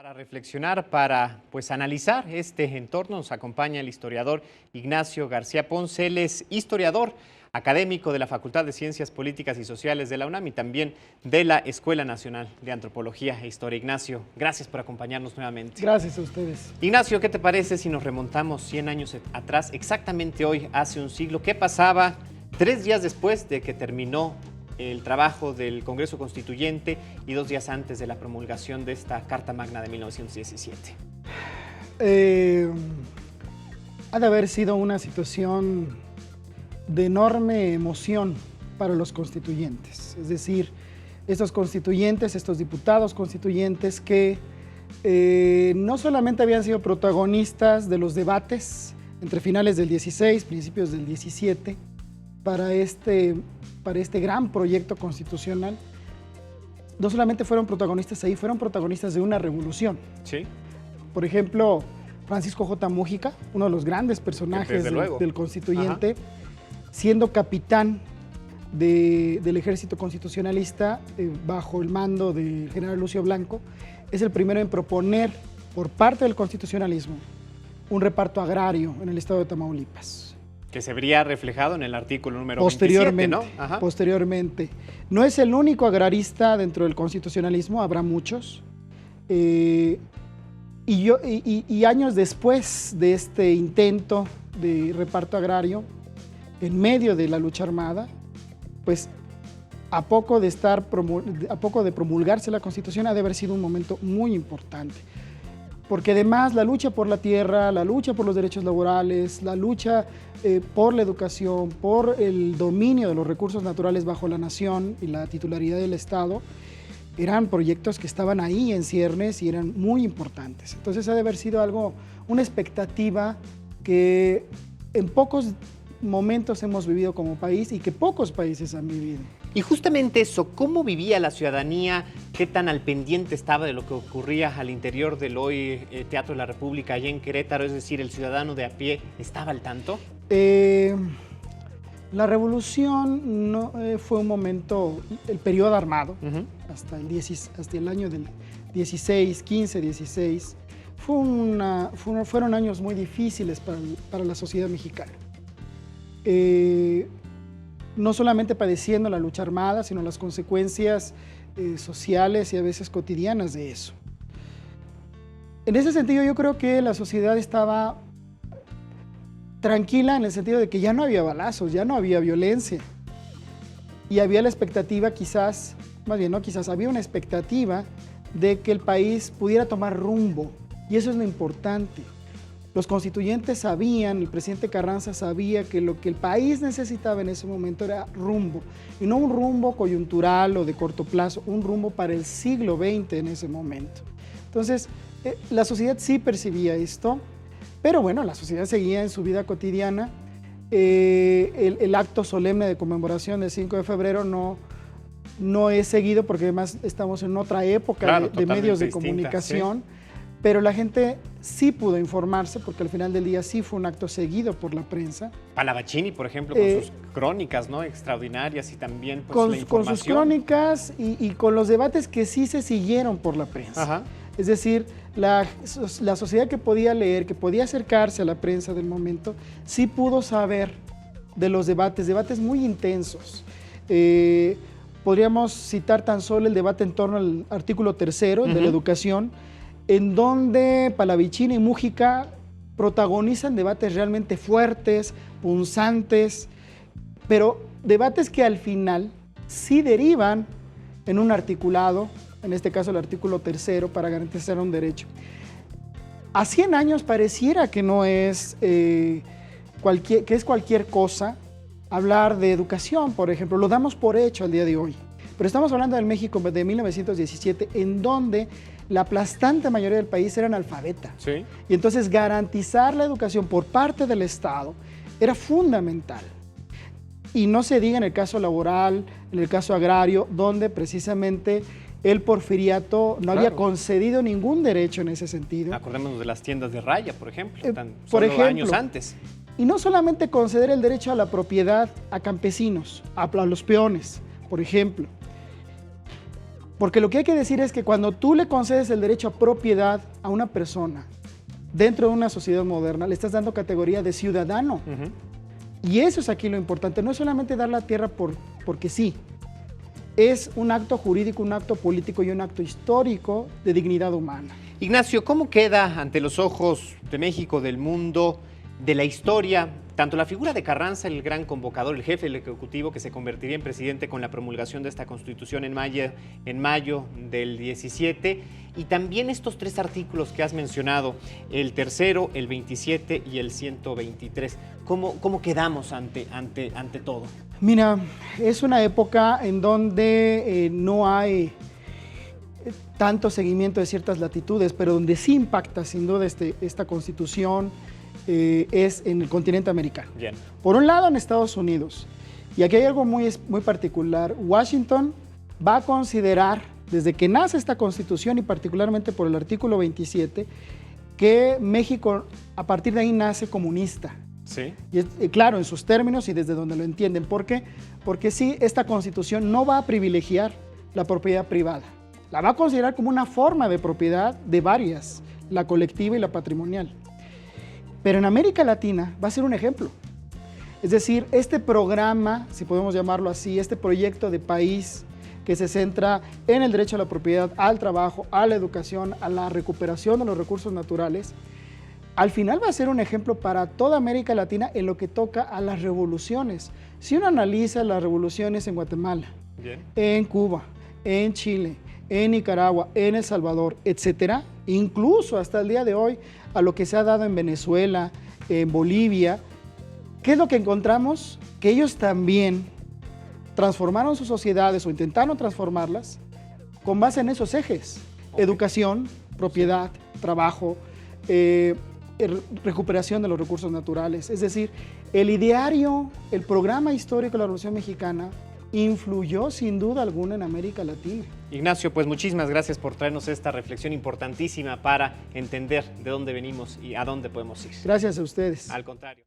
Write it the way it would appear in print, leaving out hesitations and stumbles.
Para reflexionar, para analizar este entorno, nos acompaña el historiador Ignacio García Ponce. Él es historiador académico de la Facultad de Ciencias Políticas y Sociales de la UNAM y también de la Escuela Nacional de Antropología e Historia. Ignacio, gracias por acompañarnos nuevamente. Gracias a ustedes. Ignacio, ¿qué te parece si nos remontamos 100 años atrás, exactamente hoy, hace un siglo? ¿Qué pasaba 3 días después de que terminó el trabajo del Congreso Constituyente y 2 días antes de la promulgación de esta Carta Magna de 1917? Ha de haber sido una situación de enorme emoción para los constituyentes. Es decir, estos constituyentes, estos diputados constituyentes que no solamente habían sido protagonistas de los debates entre finales del 16, principios del 17, para este gran proyecto constitucional, no solamente fueron protagonistas ahí, fueron protagonistas de una revolución. Sí. Por ejemplo, Francisco J. Múgica, uno de los grandes personajes del constituyente, ajá, siendo capitán del ejército constitucionalista bajo el mando del general Lucio Blanco, es el primero en proponer por parte del constitucionalismo un reparto agrario en el estado de Tamaulipas. Que se vería reflejado en el artículo número 27, ¿no? Ajá. Posteriormente. No es el único agrarista dentro del constitucionalismo, habrá muchos. Y años después de este intento de reparto agrario, en medio de la lucha armada, pues a poco de promulgarse la Constitución, ha de haber sido un momento muy importante. Porque además la lucha por la tierra, la lucha por los derechos laborales, la lucha por la educación, por el dominio de los recursos naturales bajo la nación y la titularidad del Estado, eran proyectos que estaban ahí en ciernes y eran muy importantes. Entonces ha de haber sido una expectativa que en pocos momentos hemos vivido como país y que pocos países han vivido. Y justamente eso, ¿cómo vivía la ciudadanía? ¿Qué tan al pendiente estaba de lo que ocurría al interior del hoy Teatro de la República, allá en Querétaro? Es decir, ¿el ciudadano de a pie estaba al tanto? La revolución no, fue un momento, el periodo armado, uh-huh, hasta el año del 16, 15, 16, fueron años muy difíciles para la sociedad mexicana. No solamente padeciendo la lucha armada, sino las consecuencias sociales y a veces cotidianas de eso. En ese sentido, yo creo que la sociedad estaba tranquila en el sentido de que ya no había balazos, ya no había violencia. Y había la expectativa quizás, más bien no quizás, había una expectativa de que el país pudiera tomar rumbo. Y eso es lo importante. Los constituyentes sabían, el presidente Carranza sabía que lo que el país necesitaba en ese momento era rumbo, y no un rumbo coyuntural o de corto plazo, un rumbo para el siglo XX en ese momento. Entonces, la sociedad sí percibía esto, pero bueno, la sociedad seguía en su vida cotidiana. El acto solemne de conmemoración del 5 de febrero no es seguido porque además estamos en otra época, claro, de medios de comunicación. Sí. Pero la gente sí pudo informarse porque al final del día sí fue un acto seguido por la prensa. Pallavicini, por ejemplo, con sus crónicas, ¿no?, extraordinarias, y también pues, la información. Con sus crónicas y con los debates que sí se siguieron por la prensa. Ajá. Es decir, la sociedad que podía leer, que podía acercarse a la prensa del momento, sí pudo saber de los debates muy intensos. Podríamos citar tan solo el debate en torno al artículo 3 uh-huh, de la educación, en donde Pallavicini y Múgica protagonizan debates realmente fuertes, punzantes, pero debates que al final sí derivan en un articulado, en este caso el artículo 3, para garantizar un derecho. A 100 años pareciera que no es, que es cualquier cosa hablar de educación, por ejemplo, lo damos por hecho al día de hoy. Pero estamos hablando del México de 1917, en donde la aplastante mayoría del país era analfabeta. Sí. Y entonces garantizar la educación por parte del Estado era fundamental. Y no se diga en el caso laboral, en el caso agrario, donde precisamente el porfiriato no había concedido ningún derecho en ese sentido. Acordémonos de las tiendas de raya, por ejemplo, solo años antes. Y no solamente conceder el derecho a la propiedad a campesinos, a los peones, por ejemplo. Porque lo que hay que decir es que cuando tú le concedes el derecho a propiedad a una persona dentro de una sociedad moderna, le estás dando categoría de ciudadano. Y eso es aquí lo importante, no es solamente dar la tierra porque sí, es un acto jurídico, un acto político y un acto histórico de dignidad humana. Ignacio, ¿cómo queda ante los ojos de México, del mundo, de la historia, tanto la figura de Carranza, el gran convocador, el jefe del Ejecutivo, que se convertiría en presidente con la promulgación de esta Constitución en mayo del 17, y también estos 3 artículos que has mencionado, el tercero, el 27 y el 123? ¿Cómo quedamos ante todo? Mira, es una época en donde no hay tanto seguimiento de ciertas latitudes, pero donde sí impacta sin duda esta Constitución es en el continente americano. Bien. Por un lado en Estados Unidos, y aquí hay algo muy particular, Washington va a considerar, desde que nace esta Constitución y particularmente por el artículo 27, que México a partir de ahí nace comunista. Sí. Y claro, en sus términos y desde donde lo entienden. ¿Por qué? Porque sí, esta Constitución no va a privilegiar la propiedad privada. La va a considerar como una forma de propiedad de varias, la colectiva y la patrimonial. Pero en América Latina va a ser un ejemplo. Es decir, este programa, si podemos llamarlo así, este proyecto de país que se centra en el derecho a la propiedad, al trabajo, a la educación, a la recuperación de los recursos naturales, al final va a ser un ejemplo para toda América Latina en lo que toca a las revoluciones. Si uno analiza las revoluciones en Guatemala, Bien. en Cuba, en Chile, en Nicaragua, en El Salvador, etcétera, incluso hasta el día de hoy a lo que se ha dado en Venezuela, en Bolivia, ¿qué es lo que encontramos? Que ellos también transformaron sus sociedades o intentaron transformarlas con base en esos ejes: educación, propiedad, trabajo, recuperación de los recursos naturales. Es decir, el ideario, el programa histórico de la Revolución Mexicana influyó sin duda alguna en América Latina. Ignacio, pues muchísimas gracias por traernos esta reflexión importantísima para entender de dónde venimos y a dónde podemos ir. Gracias a ustedes. Al contrario.